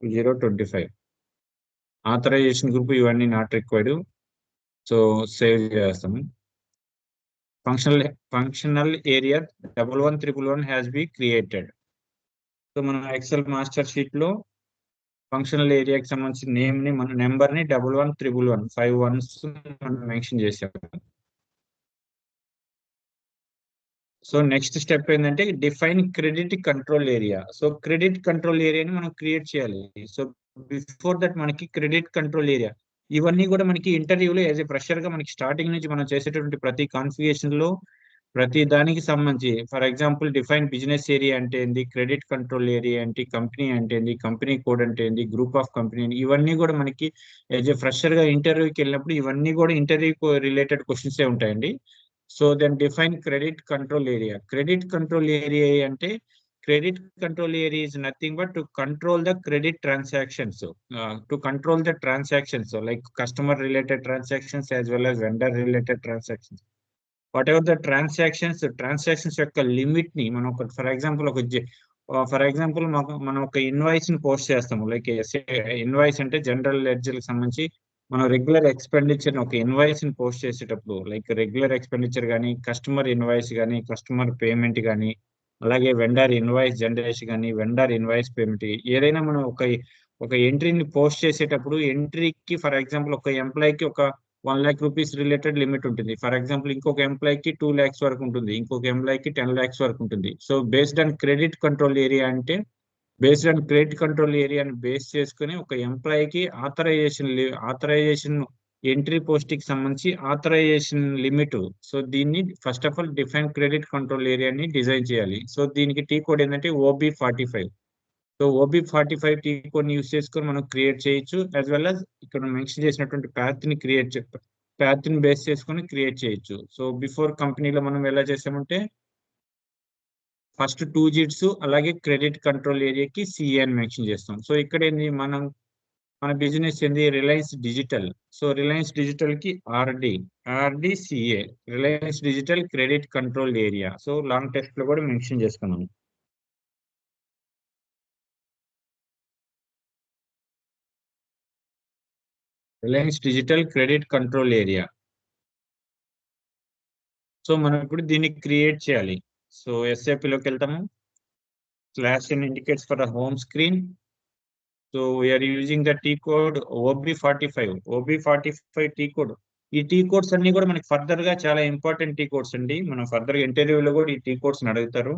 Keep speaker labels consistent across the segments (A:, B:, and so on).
A: 025. Authorisation group ఇవన్నీ not required. So save చేస్తాము. Functional area 11111 has be created. So మనం XL master sheet లో functional ఏరియాకి సంబంధించిన నేమ్ ని మన నెంబర్ ని 11111 5 1s మనం మెన్షన్ చేసాము. సో నెక్స్ట్ స్టెప్ ఏంటంటే define credit control area. So credit control ఏరియాని మనం క్రియేట్ చేయాలి. సో బిఫోర్ దట్ మనకి క్రెడిట్ కంట్రోల్ ఏరియా ఇవన్నీ కూడా మనకి ఇంటర్వ్యూలో యాజ్ ఏ ఫ్రెషర్ గా మనకి స్టార్టింగ్ నుంచి మనం చేసేటువంటి ప్రతి కాన్ఫిగరేషన్ లో ప్రతి దానికి సంబంధించి for example define business area అంటే ఏంది, క్రెడిట్ కంట్రోల్ ఏరియా ఏంటి, కంపెనీ అంటే ఏంది, కంపెనీ కోడ్ అంటే ఏంది, గ్రూప్ ఆఫ్ కంపెనీ ఇవన్నీ కూడా మనకి యాజ్ ఏ ఫ్రెషర్ గా ఇంటర్వ్యూకి వెళ్ళినప్పుడు ఇవన్నీ కూడా ఇంటర్వ్యూ రిలేటెడ్ క్వశ్చన్స్ ఉంటాయండి. So then define credit control area. Credit control area అంటే credit control area is nothing but to control the credit transactions. To control the transactions, so like customer related transactions as well as vendor related transactions. Whatever the transactions యొక్క limit ని మనం ఒక for example మనం ఒక invoice ని post చేస్తాము. Like invoice అంటే general ledger కి సంబంధించి మనం రెగ్యులర్ ఎక్స్పెండిచర్ ఒక ఇన్వాయిస్ ని పోస్ట్ చేసేటప్పుడు లైక్ రెగ్యులర్ ఎక్స్పెండిచర్ కానీ, కస్టమర్ ఇన్వాయిస్ కానీ, కస్టమర్ పేమెంట్ కానీ, అలాగే వెండర్ ఇన్వాయిస్ జనరేషన్ కానీ, వెండర్ ఇన్వాయిస్ పేమెంట్ ఏదైనా మనం ఒక ఎంట్రీని పోస్ట్ చేసేటప్పుడు ఎంట్రీకి ఫర్ ఎగ్జాంపుల్ ఒక ఎంప్లాయీకి ఒక 1 lakh రూపీస్ రిలేటెడ్ లిమిట్ ఉంటుంది. ఫర్ ఎగ్జాంపుల్ ఇంకొక ఎంప్లాయీకి 2 lakhs వరకు ఉంటుంది, ఇంకొక ఎంప్లాయీకి 10 lakhs వరకు ఉంటుంది. So based on credit control area అంటే బేస్డ్ ఆన్ క్రెడిట్ కంట్రోల్ ఏరియాని బేస్ చేసుకుని ఒక ఎంప్లాయీకి ఆథరైజేషన్ ఎంట్రీ పోస్ట్ కి సంబంధించి ఆథరైజేషన్ లిమిట్. సో దీన్ని first of all define credit control ఏరియాని డిజైన్ చేయాలి. సో దీనికి టీ కోడ్ ఏంటంటే OB45. So OB45 T code ని యూస్ చేసుకొని మనం క్రియేట్ చేయొచ్చు, యాజ్ వెల్ as ఇక్కడ మెన్షన్ చేసినటువంటి ప్యాత్ ని బేస్ చేసుకొని క్రియేట్ చేయొచ్చు. సో బిఫోర్ కంపెనీలో మనం ఎలా చేసామంటే ఫస్ట్ 2 digits అలాగే క్రెడిట్ కంట్రోల్ ఏరియాకి CA అని మెన్షన్ చేస్తాం. సో ఇక్కడ ఏంది మన బిజినెస్ ఏంది Reliance digital. So Reliance digital కి RDCA Reliance digital credit control area. So long text లో కూడా మెన్షన్ చేసుకున్నాం. Reliance digital credit control area. So మనం ఇప్పుడు దీన్ని క్రియేట్ చేయాలి. సో SAP లోకి వెళ్తాము. /n indicates for the home screen. So we are using the T code OB45. OB45 T code. ఈ టీ కోడ్స్ అన్ని కూడా మనకి ఫర్దర్ గా చాలా ఇంపార్టెంట్ టీ కోడ్స్ అండి. మనం ఫర్దర్ గా ఇంటర్వ్యూలో కూడా ఈ టీ కోడ్స్ అడుగుతారు.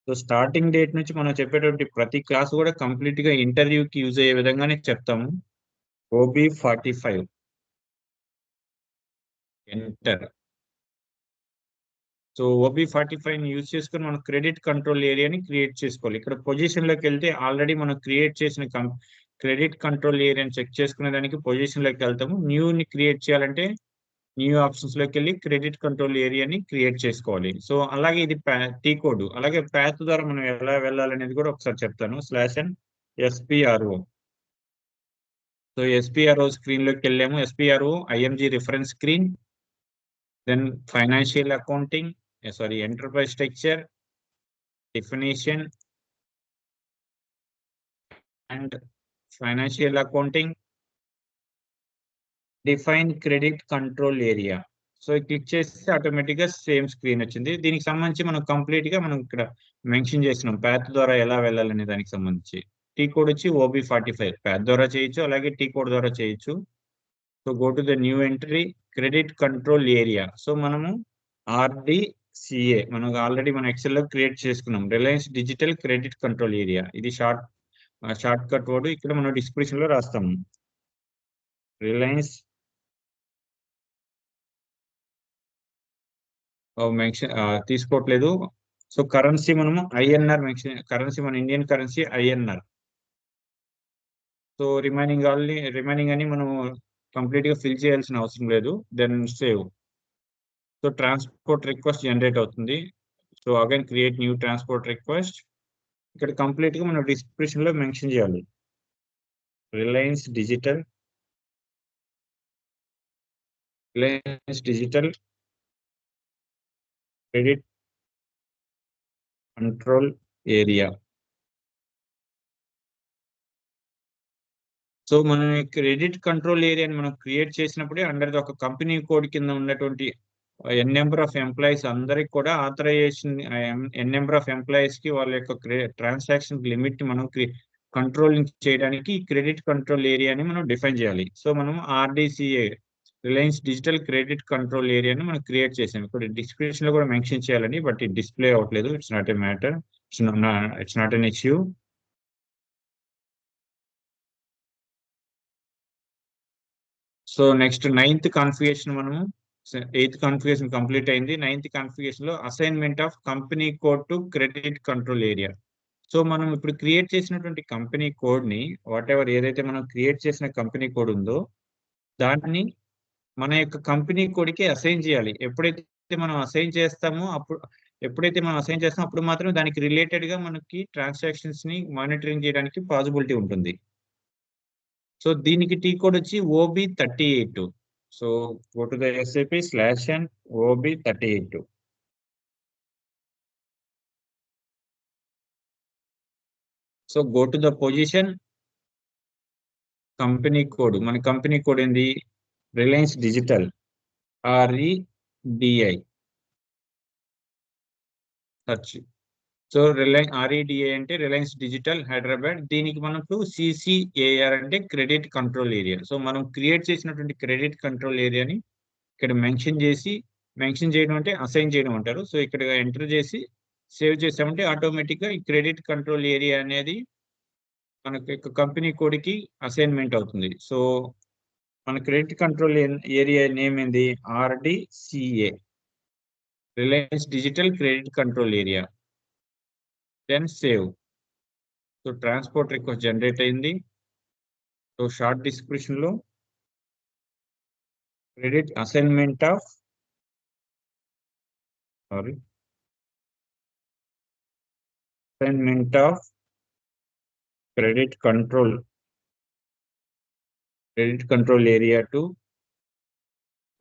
A: సో స్టార్టింగ్ డేట్ నుంచి మనం చెప్పేటువంటి ప్రతి క్లాస్ కూడా కంప్లీట్ గా ఇంటర్వ్యూకి యూజ్ అయ్యే విధంగానే చెప్తాము. OB45 enter. సో OB45 ని యూజ్ చేసుకొని మనం క్రెడిట్ కంట్రోల్ ఏరియాని క్రియేట్ చేసుకోవాలి. ఇక్కడ పొజిషన్ లోకి వెళ్తే ఆల్రెడీ మనం క్రియేట్ చేసిన క్రెడిట్ కంట్రోల్ ఏరియాని చెక్ చేసుకునే దానికి పొజిషన్ లోకి వెళ్తాము. న్యూ ని క్రియేట్ చేయాలంటే న్యూ ఆప్షన్స్ లోకి వెళ్ళి క్రెడిట్ కంట్రోల్ ఏరియాని క్రియేట్ చేసుకోవాలి. సో అలాగే ఇది టీ కోడ్. అలాగే ప్యాత్ ద్వారా మనం ఎలా వెళ్ళాలనేది కూడా ఒకసారి చెప్తాను. /n SPRO. So SPRO screen లోకి వెళ్ళాము. SPRO IMG reference screen, then financial accounting, enterprise structure, definition and financial accounting, define credit control area. So click చేస్తే ఆటోమేటిక్ గా సేమ్ స్క్రీన్ వచ్చింది. దీనికి సంబంధించి మనం కంప్లీట్ గా మనం ఇక్కడ మెన్షన్ చేసినాం ప్యాత్ ద్వారా ఎలా వెళ్ళాలనే దానికి సంబంధించి. టీ కోడ్ వచ్చి OB45 ప్యాత్ ద్వారా చేయొచ్చు, అలాగే టీ కోడ్ ద్వారా చేయొచ్చు. So go to the new entry credit control area. So మనము RDCA మనం ఆల్రెడీ మన ఎక్సెల్ లో క్రియేట్ చేసుకున్నాం. Reliance digital credit control area. ఇది షార్ట్ కట్ వర్డ్ ఇక్కడ మనం డిస్క్రిప్షన్ లో రాస్తాము. రిలయన్స్ మెన్షన్ తీసుకోవట్లేదు. సో కరెన్సీ మనము INR మెన్షన్, కరెన్సీ మన Indian currency INR. So remaining అని మనం కంప్లీట్ గా ఫిల్ చేయాల్సిన అవసరం లేదు. Then save. So transport request generate అవుతుంది. So again create new transport request. ఇక్కడ కంప్లీట్ గా మనం డిస్క్రిప్షన్ లో మెన్షన్ చేయాలి. Reliance digital credit control area. So మనం క్రెడిట్ కంట్రోల్ ఏరియాని మనం క్రియేట్ చేసినప్పుడే అండర్ ఒక కంపెనీ కోడ్ కింద ఉన్నటువంటి ఎన్ నెంబర్ ఆఫ్ ఎంప్లాయీస్ అందరికి కూడా authorization, N number of employees కి వాళ్ళ యొక్క ట్రాన్సాక్షన్ లిమిట్ మనం కంట్రోలింగ్ చేయడానికి క్రెడిట్ కంట్రోల్ ఏరియాని మనం డిఫైన్ చేయాలి. సో మనం RDCA, Reliance digital credit control ఏరియాని మనం క్రియేట్ చేసాం. ఇప్పుడు డిస్క్రిప్షన్ లో కూడా మెన్షన్ చేయాలని, బట్ ఇది డిస్ప్లే అవ్వట్లేదు. It's not a matter, it's not an issue. So next 9th configuration మనము 8th కాన్ఫిగరేషన్ కంప్లీట్ అయింది. 9th కాన్ఫిగరేషన్ లో assignment of company code to credit control area. So మనం ఇప్పుడు క్రియేట్ చేసినటువంటి కంపెనీ కోడ్ ని, what ever ఏదైతే మనం create చేసిన కంపెనీ కోడ్ ఉందో దాన్ని మన యొక్క కంపెనీ కోడ్కి అసైన్ చేయాలి. ఎప్పుడైతే మనం అసైన్ చేస్తామో అప్పుడు మాత్రం దానికి రిలేటెడ్ గా మనకి ట్రాన్సాక్షన్స్ ని మానిటరింగ్ చేయడానికి పాసిబిలిటీ ఉంటుంది. సో దీనికి టీ కోడ్ వచ్చి OB38. So go to the SAP/n OB38. So go to the position company code. మన కంపెనీ కోడ్ ఏంది? Reliance digital, REDI search. So REDI అంటే రిలయన్స్ డిజిటల్ హైదరాబాద్. దీనికి మనకు CCAR అంటే క్రెడిట్ కంట్రోల్ ఏరియా. సో మనం create చేసినటువంటి credit control ఏరియాని ఇక్కడ మెన్షన్ చేయడం అంటే అసైన్ చేయడం అంటారు. సో ఇక్కడ ఎంటర్ చేసి సేవ్ చేసామంటే ఆటోమేటిక్ గా ఈ క్రెడిట్ కంట్రోల్ ఏరియా అనేది మనకి కంపెనీ కోడ్కి అసైన్మెంట్ అవుతుంది. సో మన క్రెడిట్ కంట్రోల్ ఏరియా నేమ్ ఏంది? RDCA, Reliance digital credit control area. Then save. So transport request generate అయింది. సో షార్ట్ డిస్క్రిప్షన్ లో credit assignment of credit control area to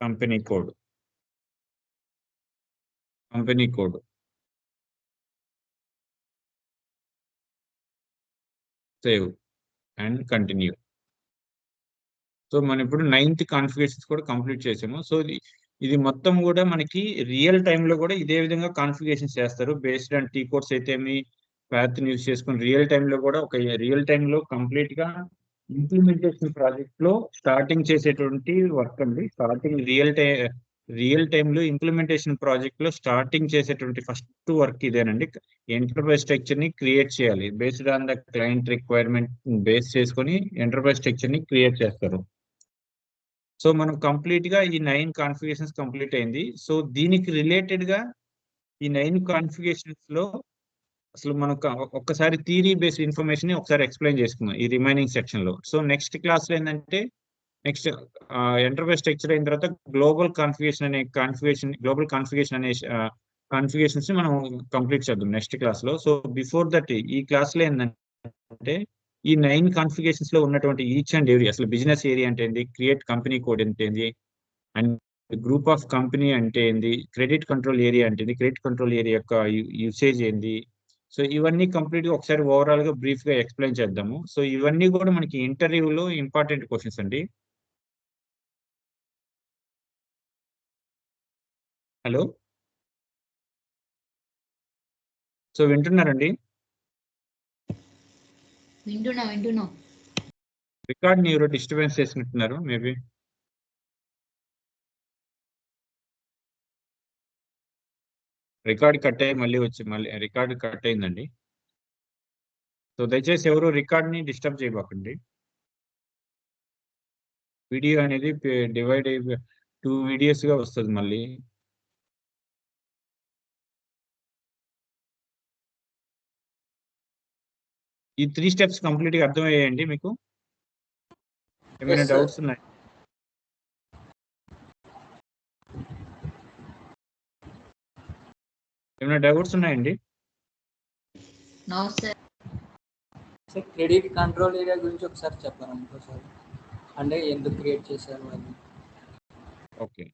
A: company code. Save and continue. So మనం ఇప్పుడు 9th configurations కూడా complete చేసాము. So ఇది మొత్తం కూడా మనకి రియల్ టైంలో కూడా ఇదే విధంగా కాన్ఫిగరేషన్ చేస్తారు. బేస్డ్ ఆన్ టీ కోడ్స్ అయితే పాత్ యూస్ చేసుకుని రియల్ టైంలో కూడా ఒక రియల్ టైంలో కంప్లీట్ గా ఇంప్లిమెంటేషన్ ప్రాజెక్ట్ లో స్టార్టింగ్ చేసేటువంటి వర్క్ అండి. రియల్ టైంలో ఇంప్లిమెంటేషన్ ప్రాజెక్ట్ లో స్టార్టింగ్ చేసేటువంటి ఫస్ట్ వర్క్ ఇదేనండి. ఎంటర్ప్రైజ్ స్ట్రక్చర్ ని క్రియేట్ చేయాలి. Based on the client requirement base చేసుకొని ఎంటర్ప్రైజ్ స్ట్రక్చర్ ని క్రియేట్ చేస్తారు. సో మనం కంప్లీట్ గా ఈ 9 కాన్ఫిగరేషన్స్ కంప్లీట్ అయింది. సో దీనికి రిలేటెడ్ గా ఈ 9 కాన్ఫిగరేషన్స్ లో అసలు మనకు ఒక్కసారి థియరీ బేస్డ్ ఇన్ఫర్మేషన్ ని ఒకసారి ఎక్స్ప్లెయిన్ చేసుకుందాం ఈ రిమైనింగ్ సెక్షన్ లో. సో నెక్స్ట్ క్లాస్ లో ఏంటంటే నెక్స్ట్ ఎంటర్ప్రైజ్ స్ట్రక్చర్ అయిన తర్వాత గ్లోబల్ కాన్ఫిగరేషన్ అనే కాన్ఫిగరేషన్స్ ని మనం కంప్లీట్ చేద్దాం నెక్స్ట్ క్లాస్ లో. సో బిఫోర్ దట్ ఈ క్లాస్ లో ఏంటంటే ఈ 9 కాన్ఫిగరేషన్స్ లో ఉన్నటువంటి ఈచ్ అండ్ ఎవ్రీ, అసలు బిజినెస్ ఏరియా అంటే ఏంది, క్రియేట్ కంపెనీ కోడ్ అంటే ఏంది, అండ్ గ్రూప్ ఆఫ్ కంపెనీ అంటే ఏంది, క్రెడిట్ కంట్రోల్ ఏరియా అంటే ఏంది, క్రెడిట్ కంట్రోల్ ఏరియా యొక్క యూసేజ్ ఏంది. సో ఇవన్నీ కంప్లీట్ గా ఒకసారి ఓవరాల్ గా బ్రీఫ్ గా ఎక్స్ప్లెయిన్ చేద్దాము. సో ఇవన్నీ కూడా మనకి ఇంటర్వ్యూలో ఇంపార్టెంట్ క్వశ్చన్స్ అండి. హలో, సో వింటున్నారండి?
B: వింటున్నా.
A: రికార్డ్ ని ఎవరో డిస్టర్బెన్స్ చేసినట్టున్నారు మేబీ. రికార్డ్ కట్ అయ్యి మళ్ళీ రికార్డ్ కట్ అయిందండి. సో దయచేసి ఎవరు రికార్డ్ ని డిస్టర్బ్ చేయబాకండి. వీడియో అనేది డివైడ్ అయ్యి 2 వీడియోస్ గా వస్తుంది మళ్ళీ. ఈ 3 స్టెప్స్ కంప్లీట్ గా అర్థమయ్యాయండి మీకు? ఏమైనా డౌట్స్ ఉన్నాయి? ఏమైనా డౌట్స్ ఉన్నాయండి?
B: No sir.
C: Sir credit control area గురించి ఒకసారి చెప్పారు ఇంకోసారి, అంటే ఎందుకు క్రియేట్ చేశారు అని.
A: ఓకే.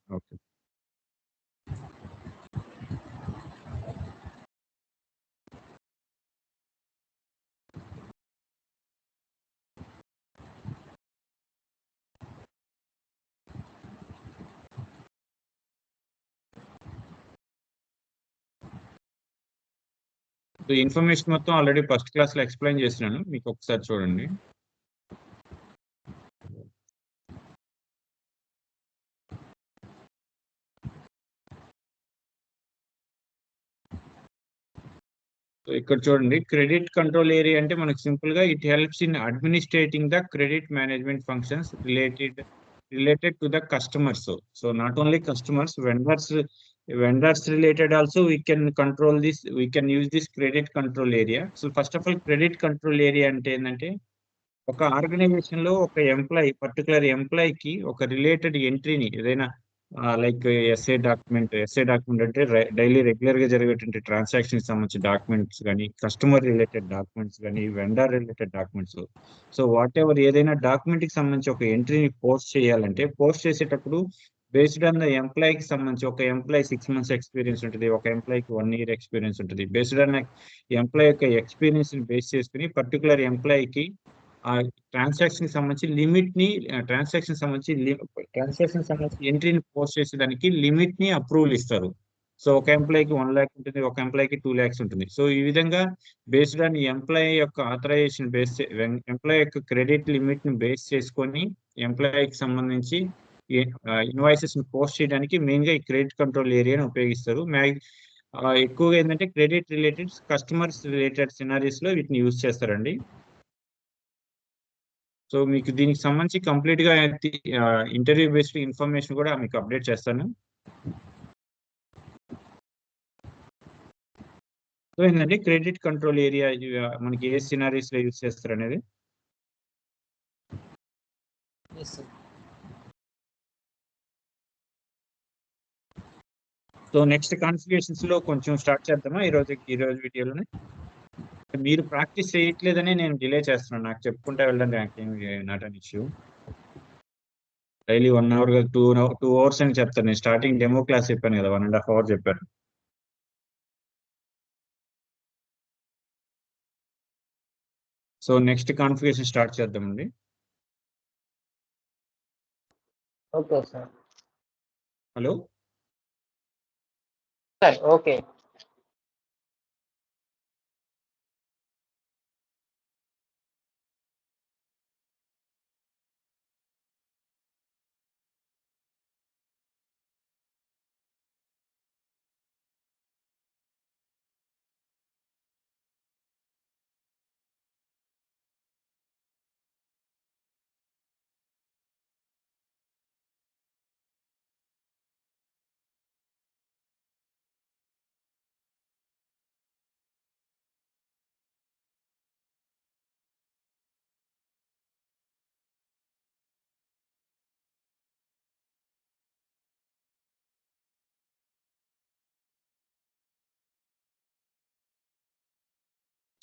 A: సో ఇన్ఫర్మేషన్ మొత్తం ఆల్రెడీ ఫస్ట్ క్లాస్ లో ఎక్స్ప్లెయిన్ చేసినాను, మీకు ఒకసారి చూడండి. సో ఇక్కడ చూడండి, క్రెడిట్ కంట్రోల్ ఏరియా అంటే మనకు సింపుల్ గా it helps in administrating the credit management functions related to the customers. So not only customers, vendors related also we can control this, we can use this credit control area. So first of all, credit control area అంటే ఏంటంటే ఒక organisation లో ఒక particular ఎంప్లాయీకి ఒక related ఎంట్రీని ఏదైనా like SA document అంటే daily regular గా జరిగేటువంటి ట్రాన్సాక్షన్ సంబంధించిన డాక్యుమెంట్స్ కానీ, కస్టమర్ రిలేటెడ్ డాక్యుమెంట్స్ కానీ, vendor related documents. So what ever ఏదైనా డాక్యుమెంట్ కి సంబంధించి ఒక ఎంట్రీని పోస్ట్ చేయాలంటే, పోస్ట్ చేసేటప్పుడు బేస్డ్ ఆన్ ద ఎంప్లాయీకి సంబంధించి ఒక ఎంప్లాయీ 6 months ఎక్స్పీరియన్స్ ఉంటుంది, ఒక ఎంప్లాయీకి 1 year ఎక్స్పీరియన్స్ ఉంటుంది. బేస్డ్ ఆన్ ఎంప్లాయీ యొక్క ఎక్స్పీరియన్స్ ని బేస్ చేసుకుని పర్టికులర్ ఎంప్లాయీకి ఆ ట్రాన్సాక్షన్ సంబంధించి లిమిట్ ని, ట్రాన్సాక్షన్ సంబంధించి ఎంట్రీని పోస్ట్ చేసేదానికి లిమిట్ ని అప్రూవల్ ఇస్తారు. సో ఒక ఎంప్లాయీకి 1 lakh ఉంటుంది, ఒక ఎంప్లాయీకి 2 lakhs ఉంటుంది. సో ఈ విధంగా బేస్డ్ ఆన్ ఎంప్లాయీ యొక్క ఆథరైజేషన్ ఎంప్లాయీ యొక్క క్రెడిట్ లిమిట్ ని బేస్ చేసుకొని ఎంప్లాయీకి సంబంధించి ఇన్వాయిసెస్ ని పోస్ట్ చేయడానికి మెయిన్ గా ఈ క్రెడిట్ కంట్రోల్ ఏరియాని ఉపయోగిస్తారు. ఎక్కువగా ఏంటంటే క్రెడిట్ రిలేటెడ్, కస్టమర్స్ రిలేటెడ్ సినారీస్ లో వీటిని యూజ్ చేస్తారండి. సో మీకు దీనికి సంబంధించి కంప్లీట్ గా ఇంటర్వ్యూ బేస్డ్ ఇన్ఫర్మేషన్ కూడా మీకు అప్డేట్ చేస్తాను. సో ఏంటంటే క్రెడిట్ కంట్రోల్ ఏరియా మనకి ఏ సినారీస్ లో యూజ్ చేస్తారు అనేది. సో నెక్స్ట్ కాన్ఫిగరేషన్స్ లో కొంచెం స్టార్ట్ చేద్దామా ఈ రోజు వీడియోలోనే. మీరు ప్రాక్టీస్ చేయట్లేదని నేను డిలే చేస్తున్నాను, నాకు చెప్పుకుంటా వెళ్ళండి, నాకేం not an issue. Daily 1 hour 2 hours అని చెప్తాను. నేను స్టార్టింగ్ డెమో క్లాస్ చెప్పాను కదా, 1.5 hour చెప్పాను. సో నెక్స్ట్ కాన్ఫిగరేషన్ స్టార్ట్ చేద్దామండి.
D: Okay sir.
A: Hello
D: sir okay.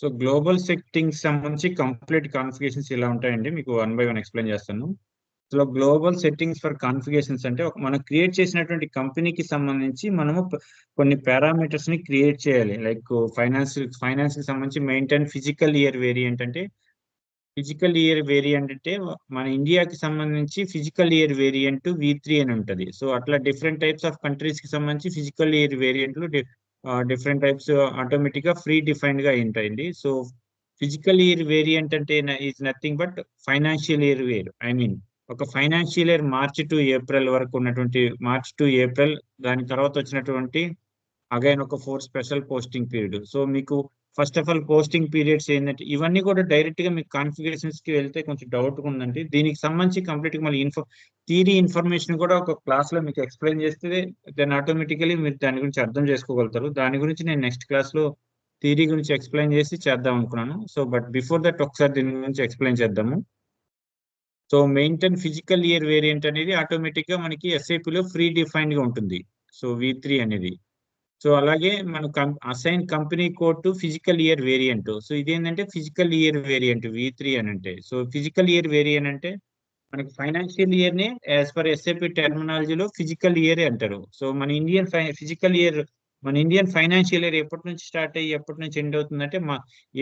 A: So global settings సంబంధించి కంప్లీట్ కాన్ఫిగరేషన్స్ ఇలా ఉంటాయండి, మీకు 1 by 1 ఎక్స్ప్లెయిన్ చేస్తాను. So global settings for configurations అంటే మనం క్రియేట్ చేసినటువంటి కంపెనీకి సంబంధించి మనము కొన్ని పారామీటర్స్ ని క్రియేట్ చేయాలి. లైక్ ఫైనాన్స్ కి సంబంధించి మెయింటైన్ ఫిజికల్ ఇయర్ వేరియంట్ అంటే మన ఇండియాకి సంబంధించి ఫిజికల్ ఇయర్ వేరియంట్ V3 అని ఉంటుంది. సో అట్లా డిఫరెంట్ టైప్స్ ఆఫ్ కంట్రీస్ కి సంబంధించి ఫిజికల్ ఇయర్ వేరియంట్లు డిఫరెంట్ టైప్స్ ఆటోమేటిక్ గా ఫ్రీ డిఫైన్డ్ గా ఉంటాయండి. సో ఫిజికల్ ఇయర్ వేరియంట్ అంటే is nothing but financial year I mean ఒక financial year March to April వరకు ఉన్నటువంటి, మార్చ్ టు ఏప్రిల్, దాని తర్వాత వచ్చినటువంటి అగైన్ ఒక 4 స్పెషల్ పోస్టింగ్ పీరియడ్. సో మీకు first of all posting periods ఏంటంటే ఇవన్నీ కూడా డైరెక్ట్ గా మీకు కాన్ఫిగరేషన్స్ కి వెళ్తే కొంచెం డౌట్ ఉందండి. దీనికి సంబంధించి కంప్లీట్ గా మళ్ళీ థియరీ ఇన్ఫర్మేషన్ కూడా ఒక క్లాస్ లో మీకు ఎక్స్ప్లెయిన్ చేస్తే దెన్ ఆటోమేటికలీ మీరు దాని గురించి అర్థం చేసుకోగలుగుతారు. దాని గురించి నేను నెక్స్ట్ క్లాస్ లో థియరీ గురించి ఎక్స్ప్లెయిన్ చేసి చేద్దాం అనుకున్నాను. సో బట్ బిఫోర్ దట్ ఒకసారి దీని గురించి ఎక్స్ప్లెయిన్ చేద్దాము. So maintain physical year variant అనేది ఆటోమేటిక్ గా మనకి SAP లో ఫ్రీ డిఫైన్డ్ గా ఉంటుంది. సో V3 అనేది. సో అలాగే మనం assign company code to physical year variant. So ఇదేంటంటే ఫిజికల్ ఇయర్ వేరియంట్ V3 అని అంటే. సో ఫిజికల్ ఇయర్ వేరియంట్ అంటే మనకి ఫైనాన్షియల్ ఇయర్ నే యాజ్ పర్ SAP టెర్మినాలజీలో ఫిజికల్ ఇయర్ అంటారు. సో మన ఇండియన్ ఫైనాన్షియల్ ఇయర్ ఎప్పటి నుంచి స్టార్ట్ అయ్యి ఎప్పటి నుంచి ఎండ్ అవుతుందంటే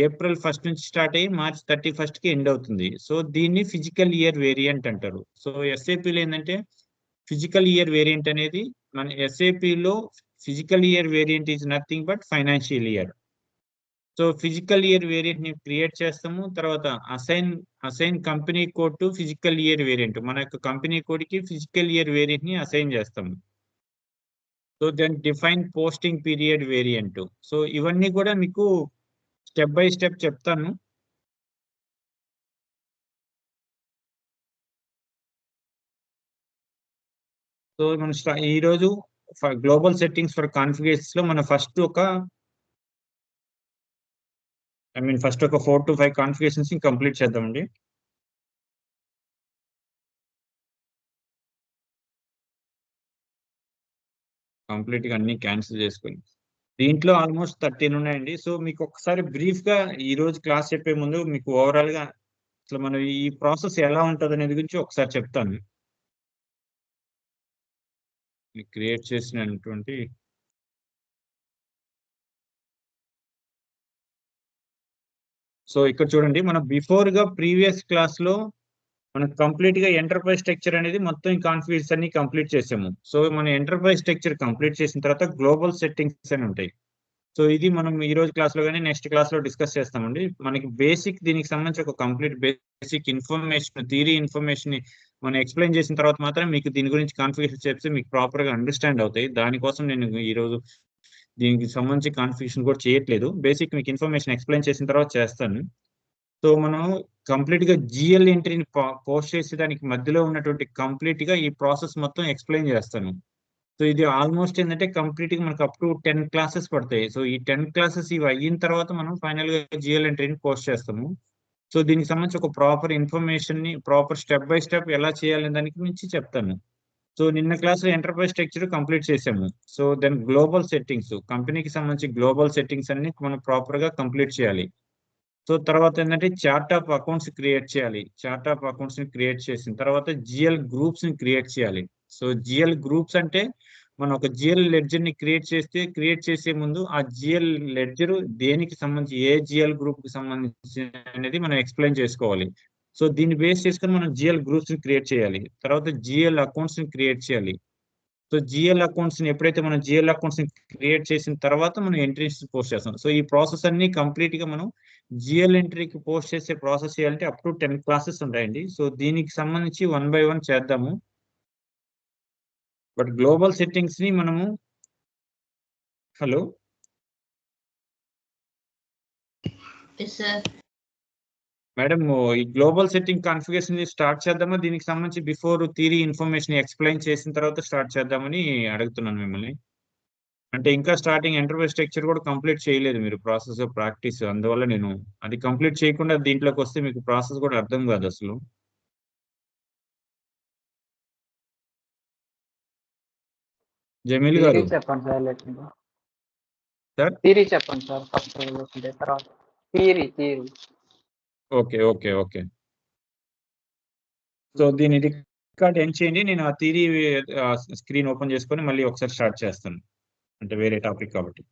A: April 1st నుంచి స్టార్ట్ అయ్యి March 31st కి ఎండ్ అవుతుంది. సో దీన్ని ఫిజికల్ ఇయర్ వేరియంట్ అంటారు. సో SAP లో ఏంటంటే ఫిజికల్ ఇయర్ వేరియంట్ అనేది మన SAP లో physical year variant is nothing but financial year. So physical year variant ని క్రియేట్ చేస్తాము. తర్వాత assign company code to physical year variant, మన యొక్క కంపెనీ కోడ్ కి ఫిజికల్ ఇయర్ వేరియంట్ ని అసైన్ చేస్తాము. So then define posting period variant. So ఇవన్నీ కూడా మీకు స్టెప్ బై స్టెప్ చెప్తాను. సో మనం ఈ రోజు గ్లోబల్ సెట్టింగ్స్ ఫర్ కాన్ఫిగరేషన్స్ లో మన ఫస్ట్ ఒక 4 to 5 కాన్ఫిగరేషన్స్ ని కంప్లీట్ చేద్దామండి. కంప్లీట్ గా అన్ని క్యాన్సిల్ చేసుకొని దీంట్లో ఆల్మోస్ట్ 13 ఉన్నాయండి. సో మీకు ఒకసారి బ్రీఫ్ గా ఈ రోజు క్లాస్ చెప్పే ముందు మీకు ఓవరాల్ గా అసలు మనం ఈ ప్రాసెస్ ఎలా ఉంటుంది అనేది గురించి ఒకసారి చెప్తాను. క్రియేట్ చేసినటువంటి సో ఇక్కడ చూడండి, మనం బిఫోర్ గా ప్రీవియస్ క్లాస్ లో మనం కంప్లీట్ గా ఎంటర్ప్రైజ్ స్ట్రక్చర్ అనేది మొత్తం కాన్ఫిగరేషన్స్ అన్ని కంప్లీట్ చేసాము. సో మన ఎంటర్ప్రైజ్ స్ట్రక్చర్ కంప్లీట్ చేసిన తర్వాత గ్లోబల్ సెట్టింగ్స్ అని ఉంటాయి. సో ఇది మనం ఈ రోజు క్లాస్ లో కానీ నెక్స్ట్ క్లాస్ లో డిస్కస్ చేస్తామండి. మనకి దీనికి సంబంధించి ఒక complete basic information, theory information ని మనం ఎక్స్ప్లెయిన్ చేసిన తర్వాత మాత్రం మీకు దీని గురించి కాన్ఫిగరేషన్ చెప్తే మీకు ప్రాపర్ గా అండర్స్టాండ్ అవుతాయి. దానికోసం నేను ఈ రోజు దీనికి సంబంధించి కాన్ఫిగరేషన్ కూడా చేయట్లేదు. బేసిక్ మీకు ఇన్ఫర్మేషన్ ఎక్స్ప్లెయిన్ చేసిన తర్వాత చేస్తాను. సో మనం కంప్లీట్ గా జిఎల్ ఎంట్రీని పోస్ట్ చేసే దానికి మధ్యలో ఉన్నటువంటి కంప్లీట్ గా ఈ ప్రాసెస్ మొత్తం ఎక్స్ప్లెయిన్ చేస్తాను. సో ఇది ఆల్మోస్ట్ ఏంటంటే కంప్లీట్ గా మనకు అప్ టు 10 క్లాసెస్ పడతాయి. సో ఈ 10 క్లాసెస్ ఇవి అయిన తర్వాత మనం ఫైనల్ గా జిఎల్ ఎంట్రీని పోస్ట్ చేస్తాము. సో దీనికి సంబంధించి ఒక ప్రాపర్ ఇన్ఫర్మేషన్ ని ప్రాపర్ స్టెప్ బై స్టెప్ ఎలా చేయాలని దానికి మించి చెప్తాను. సో నిన్న క్లాస్ లో ఎంటర్ప్రైజ్ స్ట్రక్చర్ కంప్లీట్ చేసాము. సో దెన్ గ్లోబల్ సెట్టింగ్స్, కంపెనీకి సంబంధించి గ్లోబల్ సెట్టింగ్స్ అన్ని మనం ప్రాపర్ గా కంప్లీట్ చేయాలి. సో తర్వాత ఏంటంటే చార్ట్ ఆఫ్ అకౌంట్స్ క్రియేట్ చేయాలి. చార్ట్ ఆఫ్ అకౌంట్స్ ని క్రియేట్ చేసిన తర్వాత జిఎల్ గ్రూప్స్ ని క్రియేట్ చేయాలి. సో జిఎల్ గ్రూప్స్ అంటే మనం ఒక జిఎల్ లెడ్జర్ ని క్రియేట్ చేసే ముందు ఆ జిఎల్ లెడ్జర్ దేనికి సంబంధించి, ఏ జిఎల్ గ్రూప్ కి సంబంధించి అనేది మనం ఎక్స్ప్లెయిన్ చేసుకోవాలి. సో దీన్ని బేస్ చేసుకొని మనం జిఎల్ గ్రూప్స్ ని క్రియేట్ చేయాలి. తర్వాత జిఎల్ అకౌంట్స్ ని క్రియేట్ చేయాలి. సో జిఎల్ అకౌంట్స్ ని ఎప్పుడైతే మనం జిఎల్ అకౌంట్స్ ని క్రియేట్ చేసిన తర్వాత మనం ఎంట్రీస్ పోస్ట్ చేస్తాం. సో ఈ ప్రాసెస్ అన్ని కంప్లీట్ గా మనం జిఎల్ ఎంట్రీకి పోస్ట్ చేసే ప్రాసెస్ చేయాలంటే అప్ టు 10 క్లాసెస్ ఉంటాయండి. సో దీనికి సంబంధించి 1 by 1 చేద్దాము. బట్ గ్లోబల్ సెట్టింగ్స్ ని మనము హలో
B: సార్
A: మేడం, ఈ గ్లోబల్ సెట్టింగ్ కాన్ఫిగరేషన్ స్టార్ట్ చేద్దామా? దీనికి సంబంధించి బిఫోర్ థియరీ ఇన్ఫర్మేషన్ ఎక్స్ప్లెయిన్ చేసిన తర్వాత స్టార్ట్ చేద్దామని అడుగుతున్నాను మిమ్మల్ని. అంటే ఇంకా స్టార్టింగ్ ఎంటర్ప్రైజ్ స్ట్రక్చర్ కూడా కంప్లీట్ చేయలేదు మీరు, ప్రాసెస్ ప్రాక్టీస్. అందువల్ల నేను అది కంప్లీట్ చేయకుండా దీంట్లోకి వస్తే మీకు ప్రాసెస్ కూడా అర్థం కాదు అసలు. జమీల్ గారు
D: చెప్పండి సార్.
A: సార్
D: థియరీ చెప్పండి సార్ ఫస్ట్, తర్వాత theory.
A: Okay okay okay. So దీని రికార్డ్ ఎండ్ చేయండి. నేను ఆ థియరీ స్క్రీన్ ఓపెన్ చేసుకొని మళ్ళీ ఒకసారి స్టార్ట్ చేస్తాను, అంటే వేరే టాపిక్ కాబట్టి.